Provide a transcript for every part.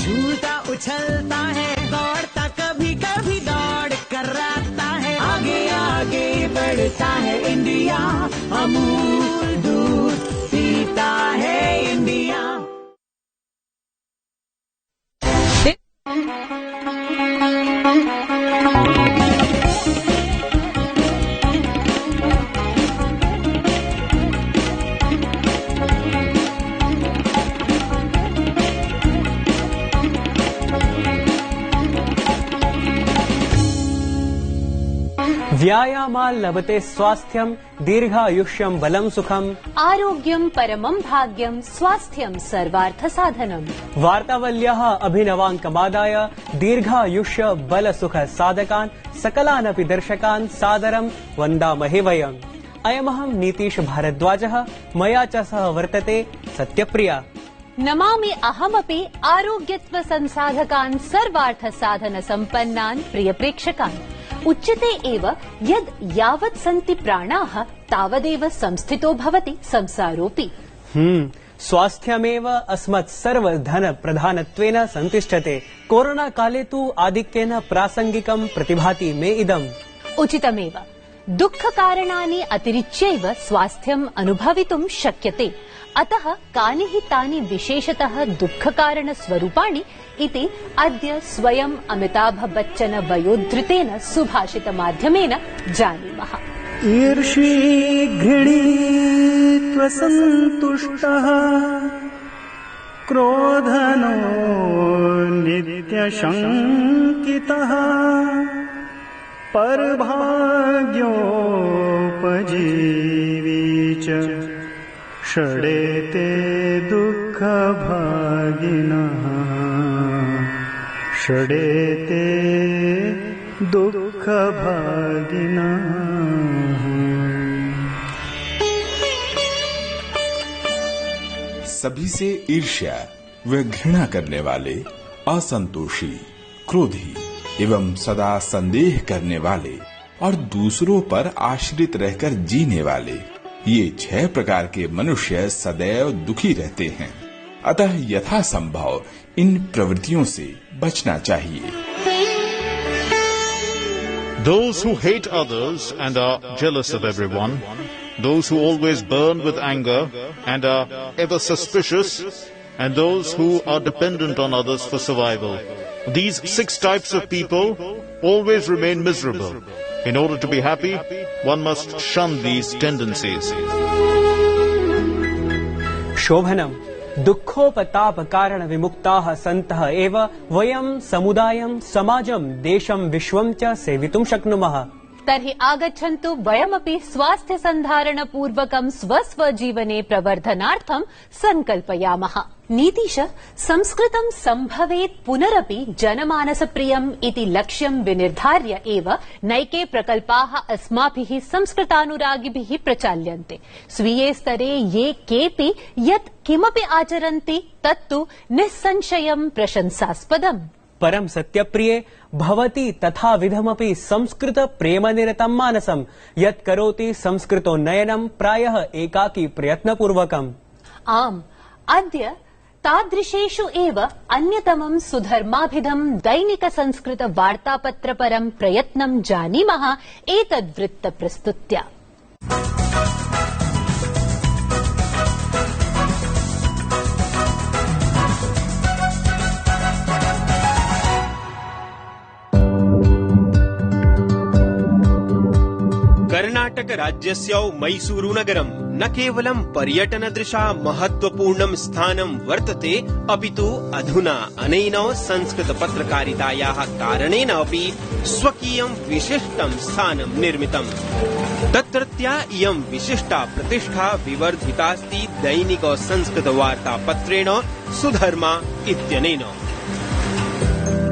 झूलता उछलता है, दौड़ता कभी कभी दौड़ कराता है, आगे आगे बढ़ता है इंडिया, अमूल दूध पीता है इंडिया। व्यायामाल लभते स्वास्थ्यम दीर्घायुष्यम बलम सुखम आरोग्यम परमं भाग्यम स्वास्थ्यम सर्वार्थ साधनम। वार्तावल्यः अभिनवाङ्कमादाय दीर्घायुष्य बल सुख साधकान् सकलानपि दर्शकान् सादरं वन्दामहे वयम्। अयमहं नीतीश भारद्वाजः, मया च सह वर्तते सत्यप्रिया। नमामि अहमपि आरोग्यत्व संसाधकान् सर्वार्थ साधन संपन्नान् प्रिय प्रेक्षकान्। उच्यते एव यद् यावत् सन्ति प्राणाः तावदेव संस्थितो भवति संसारोऽपि। स्वास्थ्यमेव अस्मत् सर्व धन प्रधानत्वेन संतिष्ठते। कोरोना काले तु आधिक्येन प्रासंगिकं प्रतिभाति मे इदम्। उचितमेव। दुःख कारणानि अतिरिच्यैव स्वास्थ्यम् अनुभवितुं शक्यते। अतः कानि हि तानि विशेषतः दुःखकारण स्वरूपाणि इति अद्य स्वयं अमिताभ बच्चन वयोधृतेन सुभाषित माध्यमेन जानीमः। ईर्षी घृणीत्व संतुष्टः क्रोधनो नित्य शंकितः परभाग्योपजीवी च षडेते दुःख भागिनः षडेते दुःख भागिनः। सभी से ईर्ष्या व घृणा करने वाले, असंतोषी, क्रोधी एवं सदा संदेह करने वाले और दूसरों पर आश्रित रहकर जीने वाले, ये 6 प्रकार के मनुष्य सदैव दुखी रहते हैं। अतः यथासंभव इन प्रवृत्तियों से बचना चाहिए। Those who hate others and are jealous of everyone, those who always burn with anger and are ever suspicious, and those who are dependent on others for survival. These 6 types of people always remain miserable. In order to be happy, one must shun these tendencies. शोभनम दुःखोपताप कारण विमुक्ताः सन्तः एव वयं समुदायं समाजं देशं विश्वं च सेवितुं शक्नुमः। तर्हि आगच्छन्तु वयमपि स्वास्थ्य संधारण पूर्वकं स्वस्वजीवने प्रवर्धनार्थं संकल्पयामः। नीतीश, संस्कृतं सम्भवेत् पुनरपि जनमानस प्रियम् इति लक्ष्यं विनिर्धार्य एव नैके प्रकल्पाः अस्माभिः संस्कृतानुरागिभिः प्रचाल्यन्ते। स्वीये स्तरे ये केऽपि यत् किमपि आचरन्ति तत्तु निस्संशयं प्रशंसास्पदम्। परम सत्यप्रिये भवति तथा विधमपि संस्कृत प्रेमनिरतं मानसं यत् करोति संस्कृतोन्नयनं प्रायः एकाकी प्रयत्नपूर्वकम्। आम्, अद्य तादृशेषु एव अन्यतमं सुधर्माभिधं दैनिक संस्कृत वार्तापत्रपरं प्रयत्नं जानीमः एतद्वृत्त प्रस्तुत्या। कर्णाटक राज्यस्य मैसूरु नगरं न केवलं पर्यटनदृशा महत्वपूर्णं स्थानं वर्तते, अपितु अधुना अनेन संस्कृत पत्रकारितायाः कारणेन अपि स्वकीयं विशिष्टं स्थानं निर्मितम्। तत्रत्या इयं विशिष्टा प्रतिष्ठा विवर्धितास्ति दैनिक संस्कृत वार्तापत्रेण सुधर्मा इत्यनेन।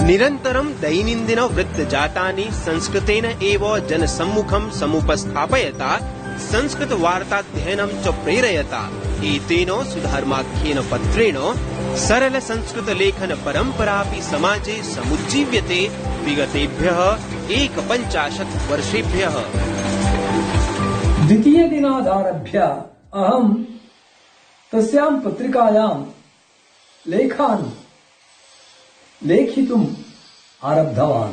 निरन्तरं दैनन्दिन वृत्तजातानि संस्कृतेन एव जनसम्मुखं समुपस्थापयता संस्कृत वार्ताध्ययनं च प्रेरयता एतेन सुधर्माख्येन पत्रेण सरल संस्कृत लेखन परम्परापि समाजे समुज्जीव्यते विगतेभ्यः 51 वर्षेभ्यः। द्वितीय दिनादारभ्य अहं तस्यां पत्रिकायां लेखान् लेखितुम् आरब्धवान्।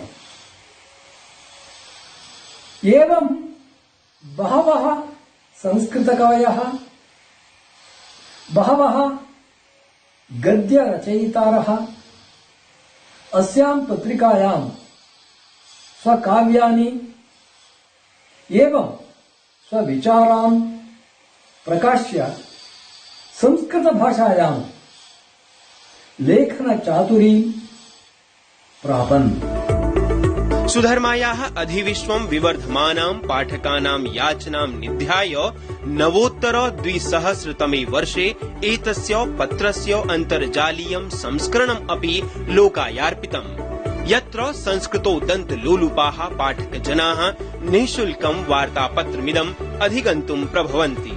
एवं बहवः संस्कृतकवयः, बहवः गद्यरचयितारः अस्यां पत्रिकायां स्वकाव्यानि एवं स्वविचारान् प्रकाश्य संस्कृतभाषायां लेखनचातुरीं प्रापन्। सुधर्मायाः अधिविश्वं विवर्धमानां पाठकानां याचनां निध्याय नवोत्तर 2000तमे वर्षे एतस्य पत्रस्य अन्तर्जालीयं संस्करणम् अपि लोकायार्पितम्, यत्र संस्कृतोदन्तलोलुपाः पाठकजनाः निःशुल्कं वार्तापत्रमिदम् अधिगन्तुं प्रभवन्ति।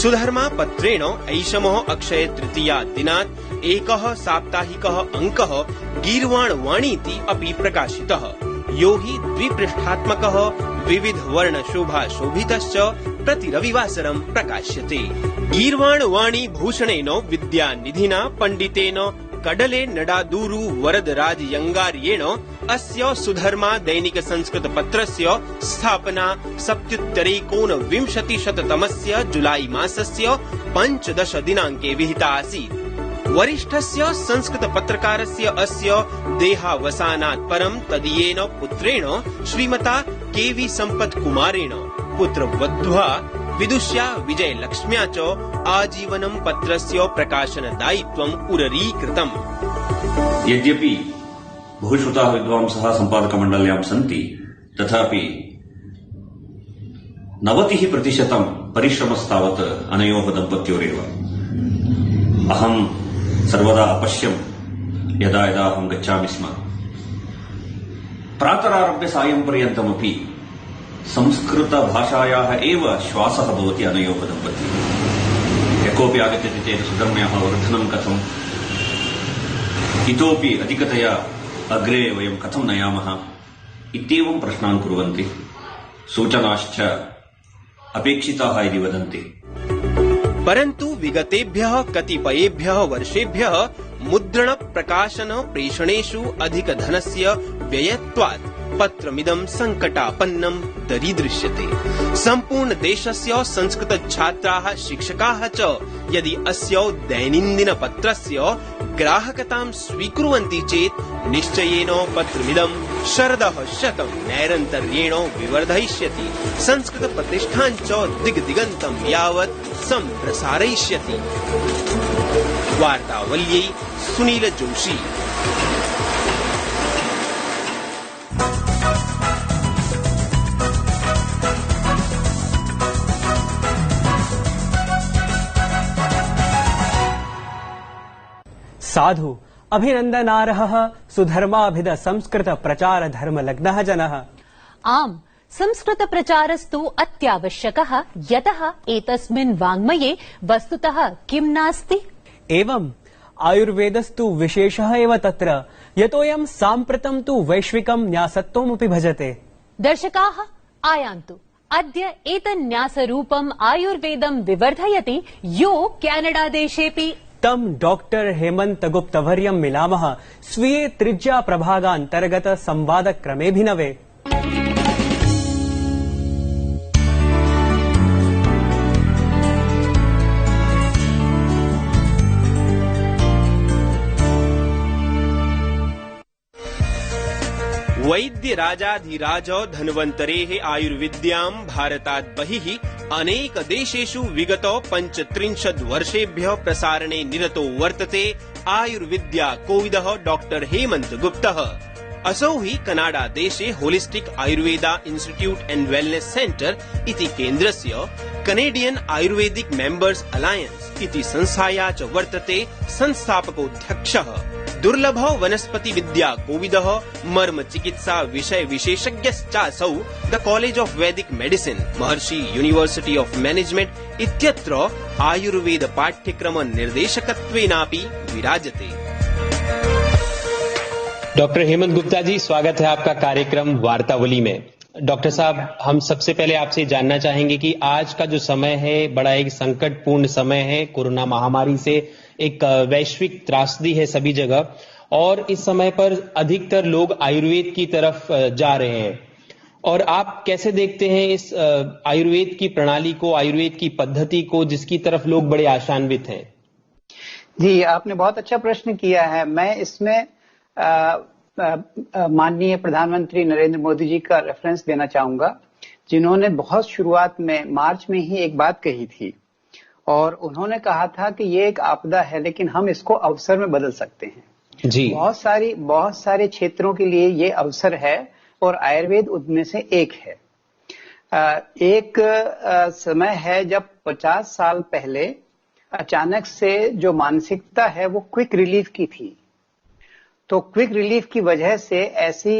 सुधर्मा पत्रेण ऐषमः अक्षय तृतीया दिनात् एकः साप्ताहिकः अङ्कः गीर्वाणवाणीति अपि प्रकाशितः, यो हि द्विपृष्ठात्मकः विविधवर्णशोभाशोभितश्च प्रति रविवासरं प्रकाश्यते। गीर्वाणवाणी भूषणेन विद्यानिधिना पण्डितेन कडले नडादूरु वरदराजयङ्गार्येण अस्य सुधर्मा दैनिक संस्कृत पत्रस्य स्थापना 1970 जुलाई मासस्य 15 दिनाङ्के विहिता आसीत्। वरिष्ठस्य संस्कृत पत्रकारस्य अस्य देहावसानात् परं तदीयेन पुत्रेण श्रीमता के.वी. सम्पत्कुमारेण पुत्रवध्वा विदुष्या विजयलक्ष्म्या च आजीवनं पत्रस्य प्रकाशनदायित्वम् उररीकृतम्। यद्यपि बहुश्रुताः विद्वांसः सम्पादकमण्डल्यां सन्ति, तथापि 90% परिश्रमस्तावत् अनयोः दम्पत्योरेव। अहं सर्वदा अपश्यं यदा यदा अहं गच्छामि स्म, प्रातरारभ्य सायं पर्यन्तमपि संस्कृतभाषायाः एव श्वासः भवति अनयोः दम्पती। यः कोऽपि आगच्छति चेत् सुधर्म्याः वर्धनं कथम्, इतोपि अधिकतया अग्रे वयं कथं नयामः इत्येवं प्रश्नान् कुर्वन्ति। सूचनाश्च अपेक्षिताः इति वदन्ति। परन्तु विगतेभ्यः कतिपयेभ्यः वर्षेभ्यः मुद्रण प्रकाशन प्रेषणेषु अधिकधनस्य व्ययत्वात् पत्रमिदं संकटापन्नं दरीदृश्यते। सम्पूर्ण देशस्य संस्कृत छात्राः शिक्षकाः च यदि अस्य दैनन्दिनपत्रस्य ग्राहकतां स्वीकुर्वन्ति चेत् निश्चयेन पत्रमिदं शरदः शतं नैरन्तर्येण विवर्धयिष्यति, संस्कृत प्रतिष्ठान् च दिग्दिगन्तं यावत् सम्प्रसारयिष्यति। वार्तावल्यै सुनील जोशी। साधु अभिनन्दनार्हः सुधर्माभिध संस्कृत प्रचार धर्मलग्नः जनः। आम्, संस्कृत प्रचारस्तु अत्यावश्यकः, यतः एतस्मिन् वाङ्मये वस्तुतः किं नास्ति। एवम् आयुर्वेदस्तु विशेषः एव तत्र, यतोऽयं साम्प्रतं तु वैश्विकं न्यासत्वमपि भजते। दर्शकाः आयान्तु, अद्य एतन्न्यासरूपम् आयुर्वेदं विवर्धयति यो केनडादेशेऽपि। तं डॉक्टर हेमंत गुप्तवर्यं मिलामः स्वीये त्रिज्या प्रभागान्तर्गत संवादक्रमेऽभिनवे। वैद्यराजाधिराज धन्वन्तरेः आयुर्विद्यां भारतात् बहिः अनेक देशेषु विगत 35 वर्षेभ्यः प्रसारणे निरतो वर्तते आयुर्विद्या कोविदः डॉक्टर हेमंत गुप्तः। असौ हि कनाडा देशे holistic Ayurveda institute and wellness centre इति केन्द्रस्य कनेडियन आयुर्वेदिक मेंबर्स अलायंस इति संस्थाया च वर्तते संस्थापकोऽध्यक्षः। दुर्लभ वनस्पति विद्या कोविदः मर्म चिकित्सा विषय विशेषज्ञश्चासौ द कॉलेज ऑफ वैदिक medicine Maharshi university of management इत्यत्र आयुर्वेद पाठ्यक्रम निर्देशकत्वेनापि विराजते। डॉक्टर हेमंत गुप्ता जी, स्वागत है आपका कार्यक्रम वार्तावली में। डॉक्टर साहब, हम सबसे पहले आपसे जानना चाहेंगे कि आज का जो समय है बड़ा एक संकटपूर्ण समय है। कोरोना महामारी से एक वैश्विक त्रासदी है सभी जगह, और इस समय पर अधिकतर लोग आयुर्वेद की तरफ जा रहे हैं। और आप कैसे देखते हैं इस आयुर्वेद की प्रणाली को, आयुर्वेद की पद्धति को, जिसकी तरफ लोग बड़े आशान्वित हैं? जी, आपने बहुत अच्छा प्रश्न किया है। मैं इसमें माननीय प्रधानमंत्री नरेंद्र मोदी जी का रेफरेंस देना चाहूंगा, जिन्होंने बहुत शुरुआत में मार्च में ही एक बात कही थी और उन्होंने कहा था कि ये एक आपदा है लेकिन हम इसको अवसर में बदल सकते हैं। जी, बहुत सारे क्षेत्रों के लिए ये अवसर है और आयुर्वेद उनमें से एक है। एक समय है जब 50 साल पहले अचानक से जो मानसिकता है वो क्विक रिलीफ की थी, तो क्विक रिलीफ की वजह से ऐसी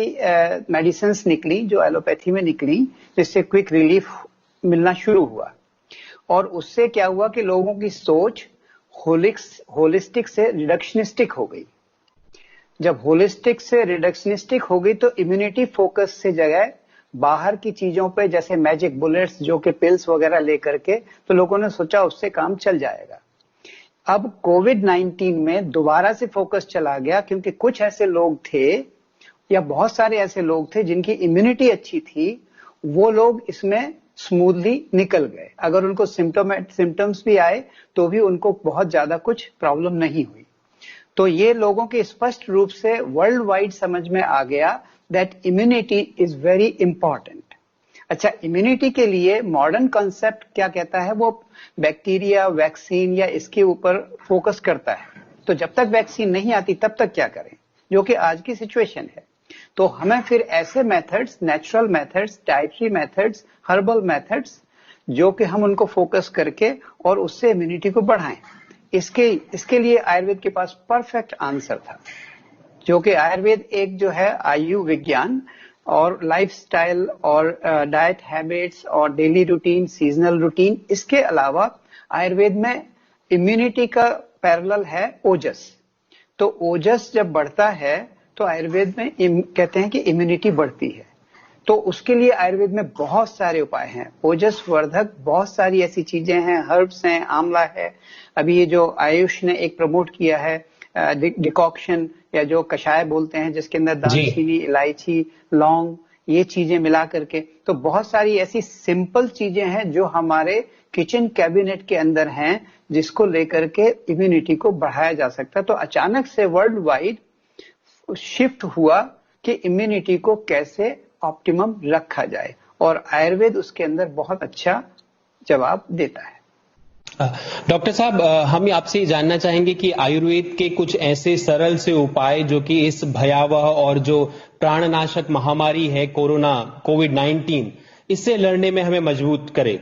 मेडिसिन्स निकली जो एलोपैथी में निकली, जिससे क्विक रिलीफ मिलना शुरू हुआ। और उससे क्या हुआ कि लोगों की सोच होलिस्टिक से रिडक्शनिस्टिक हो गई। जब होलिस्टिक से रिडक्शनिस्टिक हो गई तो इम्यूनिटी फोकस से जगह बाहर की चीजों पे, जैसे मैजिक बुलेट्स जो कि पिल्स वगैरह लेकर के, तो लोगों ने सोचा उससे काम चल जाएगा। अब कोविड-19 में दोबारा से फोकस चला गया, क्योंकि कुछ ऐसे लोग थे या बहुत सारे ऐसे लोग थे जिनकी इम्यूनिटी अच्छी थी, वो लोग इसमें स्मूथली निकल गए। अगर उनको सिम्टम्स भी आए तो भी उनको बहुत ज्यादा कुछ प्रॉब्लम नहीं हुई। तो ये लोगों के स्पष्ट रूप से वर्ल्ड वाइड समझ में आ गया that immunity is very important. अच्छा, इम्यूनिटी के लिए मॉडर्न कॉन्सेप्ट क्या कहता है, वो बैक्टीरिया, वैक्सीन या इसके ऊपर फोकस करता है। तो जब तक वैक्सीन नहीं आती तब तक क्या करें, जो कि आज की सिचुएशन है। तो हमें फिर ऐसे methods, natural methods, dietary methods, herbal methods, जो कि हम उनको फोकस करके और उससे इम्यूनिटी को बढ़ाएं, इसके लिए आयुर्वेद के पास परफेक्ट आंसर था। जो कि आयुर्वेद एक जो है आयु विज्ञान और लाइफस्टाइल और डाइट हैबिट्स और डेली रूटीन, सीजनल रूटीन, इसके अलावा आयुर्वेद में इम्यूनिटी का पैरेलल है ओजस। तो ओजस जब बढ़ता है तो आयुर्वेद में कहते हैं कि इम्यूनिटी बढ़ती है। तो उसके लिए आयुर्वेद में बहुत सारे उपाय हैं, ओजस वर्धक बहुत सारी ऐसी चीजें हैं, हर्ब्स हैं, आंवला है। अभी ये जो आयुष ने एक प्रमोट किया है डिकॉक्शन या जो कषाय बोलते हैं, जिसके अंदर दालचीनी, इलायची, लौंग, ये चीजें मिला करके, तो बहुत सारी ऐसी सिंपल चीजें हैं जो हमारे किचन कैबिनेट के अंदर हैं, जिसको लेकर के इम्यूनिटी को बढ़ाया जा सकता है। तो अचानक से वर्ल्ड वाइड शिफ्ट हुआ कि इम्यूनिटी को कैसे ऑप्टिमम रखा जाए, और आयुर्वेद उसके अंदर बहुत अच्छा जवाब देता है। डॉक्टर साहब, हम आपसे जानना चाहेंगे कि आयुर्वेद के कुछ ऐसे सरल से उपाय जो कि इस भयावह और जो प्राणनाशक महामारी है कोरोना, कोविड-19, इससे लड़ने में हमें मजबूत करे।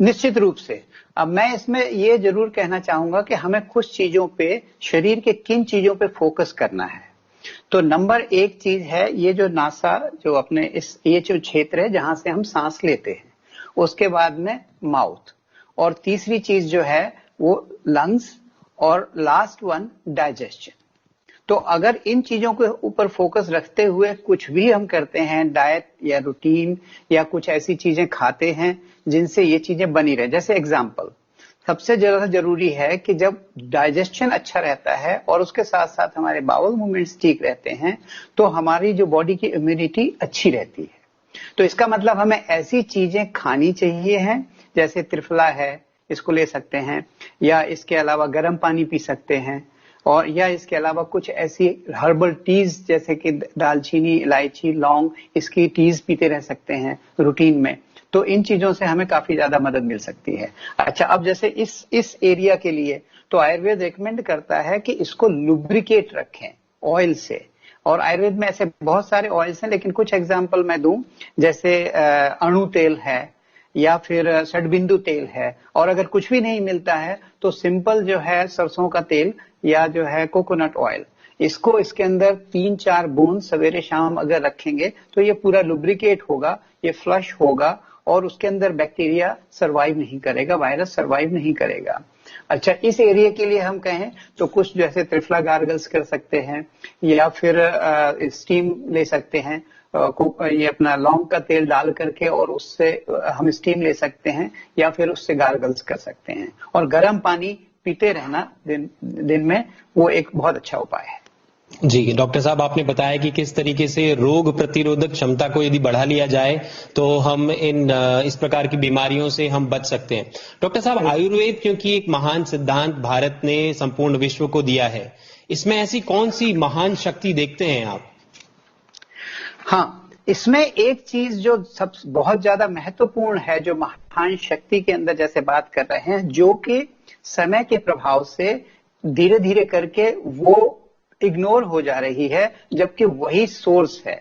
निश्चित रूप से। अब मैं इसमें ये जरूर कहना चाहूंगा कि हमें कुछ चीजों पे, शरीर के किन चीजों पे फोकस करना है। तो नंबर एक चीज है ये जो नासा, जो अपने ये जो क्षेत्र है जहां से हम सांस लेते हैं, उसके बाद में माउथ, और तीसरी चीज जो है वो लंग्स, और लास्ट वन डाइजेशन। तो अगर इन चीजों के ऊपर फोकस रखते हुए कुछ भी हम करते हैं, डाइट या रूटीन या कुछ ऐसी चीजें खाते हैं जिनसे ये चीजें बनी रहे, जैसे एग्जाम्पल, सबसे ज्यादा जरूरी है कि जब डाइजेशन अच्छा रहता है और उसके साथ साथ हमारे बाउल मूवमेंट्स ठीक रहते हैं, तो हमारी जो बॉडी की इम्यूनिटी अच्छी रहती है। तो इसका मतलब हमें ऐसी चीजें खानी चाहिए हैं, जैसे त्रिफला है, इसको ले सकते हैं, या इसके अलावा गर्म पानी पी सकते हैं, और या इसके अलावा कुछ ऐसी हर्बल टीज जैसे कि दालचीनी, इलायची, लौंग, इसकी टीज पीते रह सकते हैं रूटीन में। तो इन चीजों से हमें काफी ज्यादा मदद मिल सकती है। अच्छा, अब जैसे इस एरिया के लिए तो आयुर्वेद रेकमेंड करता है कि इसको लुब्रिकेट रखें ऑयल से, और आयुर्वेद में ऐसे बहुत सारे ऑयल्स हैं, लेकिन कुछ एग्जांपल मैं दूं, जैसे अणु तेल है या फिर षडबिंदु तेल है, और अगर कुछ भी नहीं मिलता है तो सिंपल जो है सरसों का तेल या जो है कोकोनट ऑयल, इसको इसके अंदर 3-4 बूंद सवेरे शाम अगर रखेंगे तो ये पूरा लुब्रिकेट होगा, ये फ्लश होगा, और उसके अंदर बैक्टीरिया सरवाइव नहीं करेगा, वायरस सरवाइव नहीं करेगा। अच्छा, इस एरिया के लिए हम कहें तो कुछ जैसे त्रिफला गार्गल्स कर सकते हैं, या फिर स्टीम ले सकते हैं, ये अपना लौंग का तेल डाल करके और उससे हम स्टीम ले सकते हैं, या फिर उससे गार्गल्स कर सकते हैं। और गर्म पानी पीते रहना दिन में, वो एक बहुत अच्छा उपाय है। जी डॉक्टर साहब, आपने बताया कि किस तरीके से रोग प्रतिरोधक क्षमता को यदि बढ़ा लिया जाए तो हम इस प्रकार की बीमारियों से हम बच सकते हैं। डॉक्टर साहब, आयुर्वेद क्योंकि एक महान सिद्धांत भारत ने संपूर्ण विश्व को दिया है, इसमें ऐसी कौन सी महान शक्ति देखते हैं आप? हाँ, इसमें एक चीज जो सब बहुत ज्यादा महत्वपूर्ण है, जो महान शक्ति के अंदर जैसे बात कर रहे हैं, जो कि समय के प्रभाव से धीरे धीरे करके वो इग्नोर हो जा रही है, जबकि वही सोर्स है।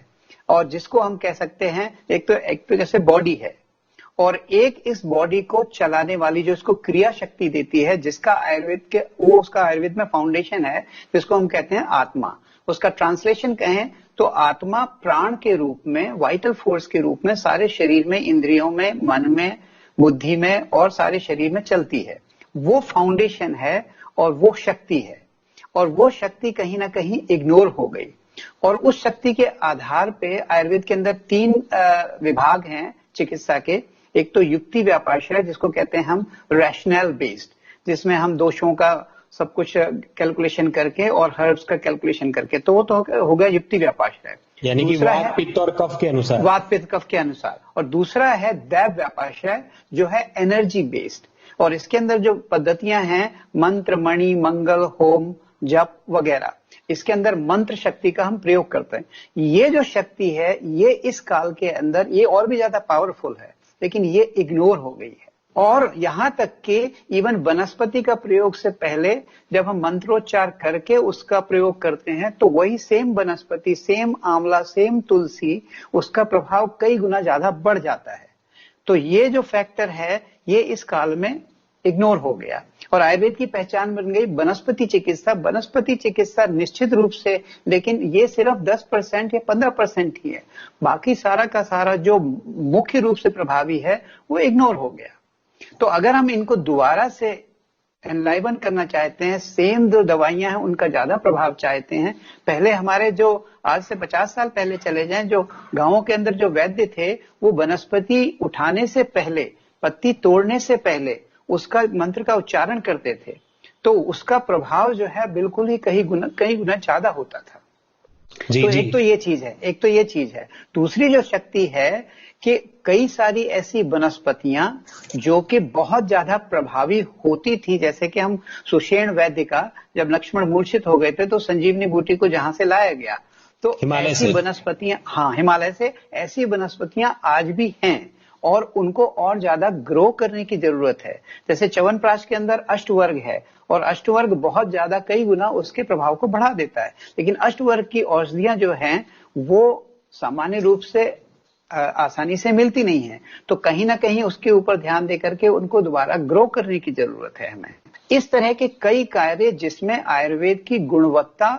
और जिसको हम कह सकते हैं, एक तो जैसे बॉडी है, और एक इस बॉडी को चलाने वाली जो इसको क्रिया शक्ति देती है, जिसका उसका आयुर्वेद में फाउंडेशन है, जिसको हम कहते हैं आत्मा। उसका ट्रांसलेशन कहें तो आत्मा प्राण के रूप में, वाइटल फोर्स के रूप में सारे शरीर में, इंद्रियों में, मन में, बुद्धि में और सारे शरीर में चलती है। वो फाउंडेशन है और वो शक्ति है, और वो शक्ति कहीं ना कहीं इग्नोर हो गई। और उस शक्ति के आधार पे आयुर्वेद के अंदर 3 विभाग हैं चिकित्सा के। एक तो युक्ति व्यापाश्रय, जिसको कहते हैं हम रैशनल बेस्ड, जिसमें हम दोषों का सब कुछ कैलकुलेशन करके और हर्ब्स का कैलकुलेशन करके, तो वो तो हो गया युक्ति व्यापाश्रय, यानी कि वात पित्त और कफ के अनुसार। वात पित्त कफ के अनुसार। और दूसरा है दैव व्यापाश्रय, जो है एनर्जी बेस्ड, और इसके अंदर जो पद्धतियां हैं मंत्र, मणि, मंगल, होम, जप वगैरह, इसके अंदर मंत्र शक्ति का हम प्रयोग करते हैं। ये जो शक्ति है, ये इस काल के अंदर ये और भी ज्यादा पावरफुल है, लेकिन ये इग्नोर हो गई है। और यहां तक कि इवन वनस्पति का प्रयोग से पहले जब हम मंत्रोच्चार करके उसका प्रयोग करते हैं, तो वही सेम वनस्पति, सेम आंवला, सेम तुलसी, उसका प्रभाव कई गुना ज्यादा बढ़ जाता है। तो ये जो फैक्टर है, ये इस काल में इग्नोर हो गया, और आयुर्वेद की पहचान बन गई वनस्पति चिकित्सा। वनस्पति चिकित्सा निश्चित रूप से, लेकिन ये सिर्फ 10% या 15% ही है। बाकी सारा का सारा जो मुख्य रूप से प्रभावी है, वो इग्नोर हो गया। तो अगर हम इनको दोबारा से एनलाइवन करना चाहते हैं, सेम जो दवाइयां हैं उनका ज्यादा प्रभाव चाहते हैं, पहले हमारे जो आज से 50 साल पहले चले जाएं, जो गांवों के अंदर जो वैद्य थे, वो वनस्पति उठाने से पहले, पत्ती तोड़ने से पहले उसका मंत्र का उच्चारण करते थे, तो उसका प्रभाव जो है बिल्कुल ही कई गुना ज्यादा होता था। तो एक तो ये चीज है। दूसरी जो शक्ति है कि कई सारी ऐसी वनस्पतियां जो कि बहुत ज्यादा प्रभावी होती थी, जैसे कि हम सुषेण वैद्य का, जब लक्ष्मण मूर्छित हो गए थे तो संजीवनी बूटी को जहां से लाया गया, तो ऐसी वनस्पतियां, हाँ, हिमालय से ऐसी वनस्पतियां आज भी हैं, और उनको और ज्यादा ग्रो करने की जरूरत है। जैसे च्यवनप्राश के अंदर अष्टवर्ग है, और अष्टवर्ग बहुत ज्यादा कई गुना उसके प्रभाव को बढ़ा देता है, लेकिन अष्टवर्ग की औषधियां जो हैं वो सामान्य रूप से आसानी से मिलती नहीं है। तो कहीं ना कहीं उसके ऊपर ध्यान दे करके उनको दोबारा ग्रो करने की जरूरत है हमें। इस तरह के कई कार्य जिसमें आयुर्वेद की गुणवत्ता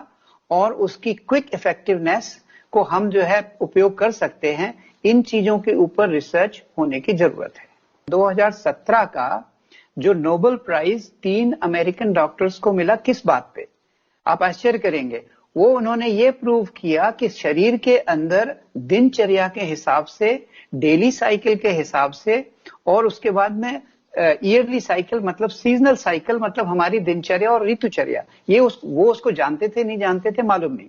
और उसकी क्विक इफेक्टिवनेस को हम जो है उपयोग कर सकते हैं, इन चीजों के ऊपर रिसर्च होने की जरूरत है। 2017 का जो नोबेल प्राइज 3 अमेरिकन डॉक्टर्स को मिला, किस बात पे? आप आश्चर्य करेंगे। वो उन्होंने ये प्रूव किया कि शरीर के अंदर दिनचर्या के हिसाब से, डेली साइकिल के हिसाब से, और उसके बाद में ईयरली साइकिल मतलब सीजनल साइकिल, मतलब हमारी दिनचर्या और ऋतुचर्या, ये वो उसको जानते थे, नहीं जानते थे, मालूम नहीं,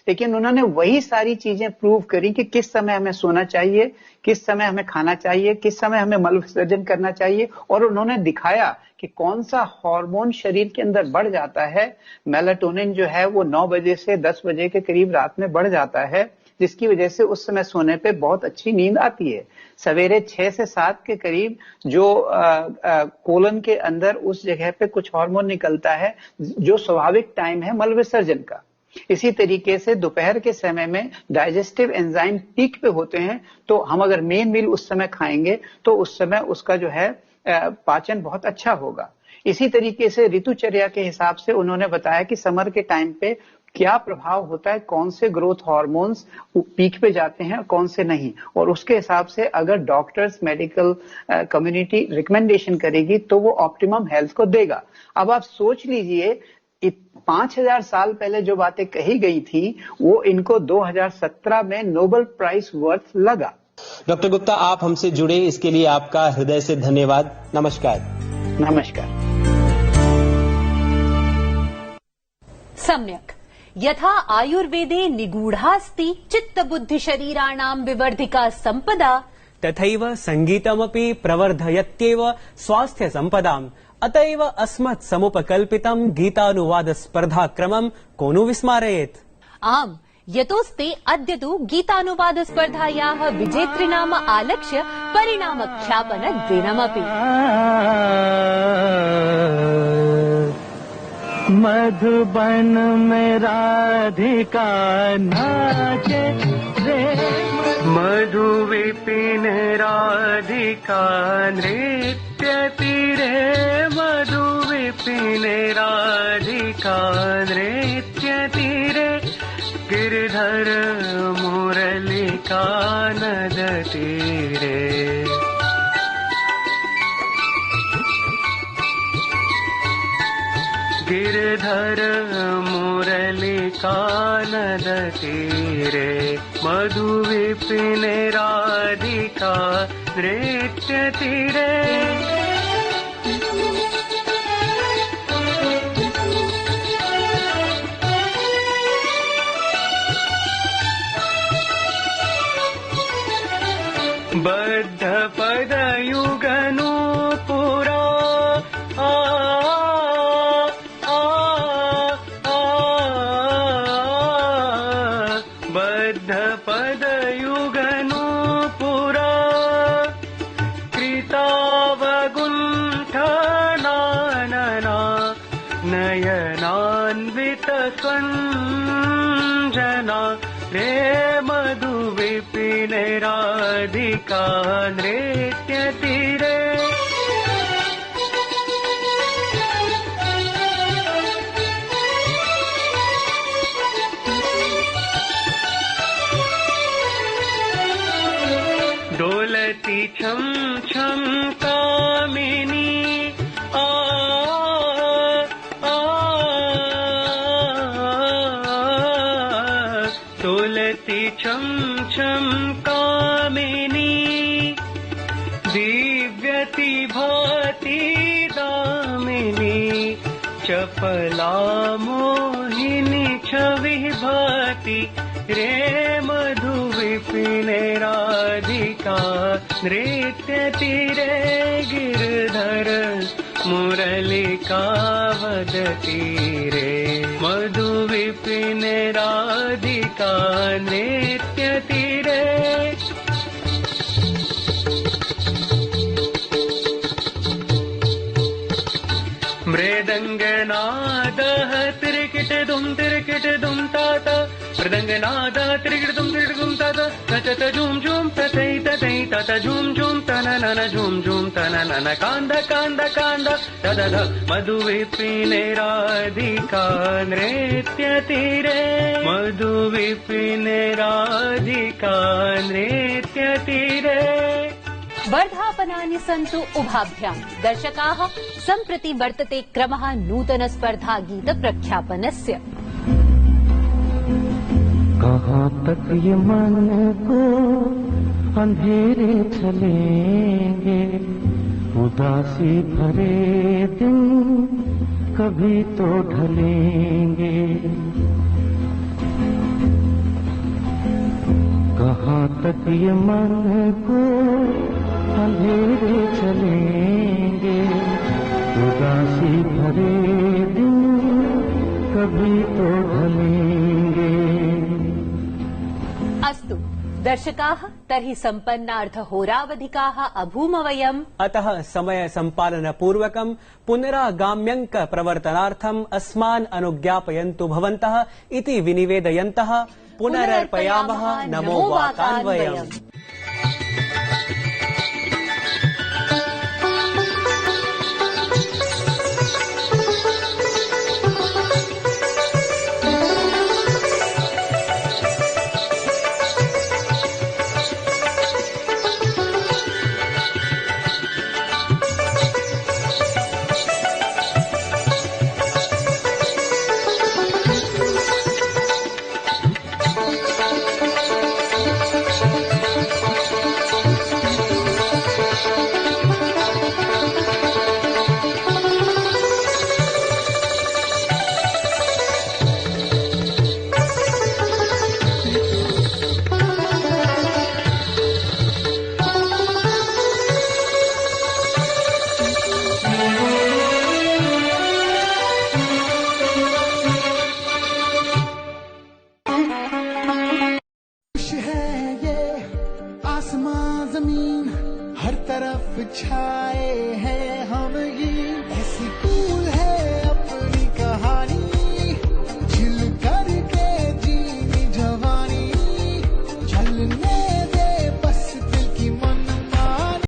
लेकिन उन्होंने वही सारी चीजें प्रूव करी कि किस समय हमें सोना चाहिए, किस समय हमें खाना चाहिए, किस समय हमें मल विसर्जन करना चाहिए, और उन्होंने दिखाया कि कौन सा हार्मोन शरीर के अंदर बढ़ जाता है। मेलाटोनिन जो है वो 9 बजे से 10 बजे के करीब रात में बढ़ जाता है, जिसकी वजह से उस समय सोने पे बहुत अच्छी नींद आती है। सवेरे 6 से 7 के करीब जो कोलन के अंदर उस जगह पे कुछ हार्मोन निकलता है, जो स्वाभाविक टाइम है मल विसर्जन का। इसी तरीके से दोपहर के समय में डाइजेस्टिव एंजाइम पीक पे होते हैं, तो हम अगर मेन मील उस समय खाएंगे तो उस समय उसका जो है पाचन बहुत अच्छा होगा। इसी तरीके से ऋतुचर्या के हिसाब से उन्होंने बताया कि समर के टाइम पे क्या प्रभाव होता है, कौन से ग्रोथ हार्मोन्स पीक पे जाते हैं, कौन से नहीं, और उसके हिसाब से अगर डॉक्टर्स, मेडिकल कम्युनिटी रिकमेंडेशन करेगी तो वो ऑप्टिमम हेल्थ को देगा। अब आप सोच लीजिए 5000 साल पहले जो बातें कही गई थी, वो इनको 2017 में नोबेल प्राइज वर्थ लगा। डॉक्टर गुप्ता, आप हमसे जुड़े इसके लिए आपका हृदय से धन्यवाद। नमस्कार। नमस्कार। सम्यक। यथा आयुर्वेदे निगूढास्ति चित्तबुद्धिशरीराणां विवर्धिका सम्पदा तथैव संगीतमपि प्रवर्धयत्येव स्वास्थ्य सम्पदाम्। अतएव अस्मत् समुपकल्पितं गीतानुवाद स्पर्धाक्रमं को नु विस्मारयेत्। आम्, यतोस्ते अद्य तु गीतानुवाद स्पर्धायाः विजेतृनाम आलक्ष्य परिणामख्यापन दिनमपि। मधुबन में राधिका नाचे रे, मधु विपिन राधिका नृत्य तीरे, मधु विपिन राधिका नृत्य तीरे, गिरधर मुरलिका नद तीरे। गिरधर मुरलिका नद तीरे, मधु विपिन राधिका नृत्य तीरे। बद्ध पद युगनु पुरा बद्ध पद युगनु पुरा, कृतावगुण्ठनानना नयनान्वित कंजना रे, मधु विपिन राधिका नृत्य तीरे। डोलती छम छम कामिनी डोलती छम छम कामिनी, दिव्यति भाति दामिनी, चपला मोहिनी छवि भाति रे, मधु विपिन राधिका नृत्य तीरे, गिरधर मुरलिका वदती रे, मधु विपिन राधिका नृत्य तीरे। मृदंगनादः तिरकिट दुम तात, मृदंगनाद तिरकिट दुम तात, तत झूम झूम ततै ततै तत झूम झूम तननन झूम झूम तननन, कांद कांद कांद तदध, मधु विपिन राधिका नृत्य तीरे, मधु विपिन राधिका नृत्य तीरे। वर्धापनानि सन्तु उभाभ्याम्। दर्शकाः, सम्प्रति वर्तते क्रमः नूतन स्पर्धा गीत प्रख्यापनस्य। कहाँ तक ये मन को अंधेरे चलेंगे, उदासी भरे दिन कभी तो ढलेंगे। कहाँ तक ये मन को अंधेरे चलेंगे, उदासी भरे दिन कभी तो ढलेंगे। अस्तु दर्शकाः, तर्हि सम्पन्नार्धहोरावधिकाः अभूम वयम्। अतः समय सम्पादन पूर्वकं पुनरागाम्यङ्क प्रवर्तनार्थम् अस्मान् अनुज्ञापयन्तु भवन्तः इति विनिवेदयन्तः पुनरर्पयामः नमो वातान्वयम्। छाए हैं हम ये, ऐसी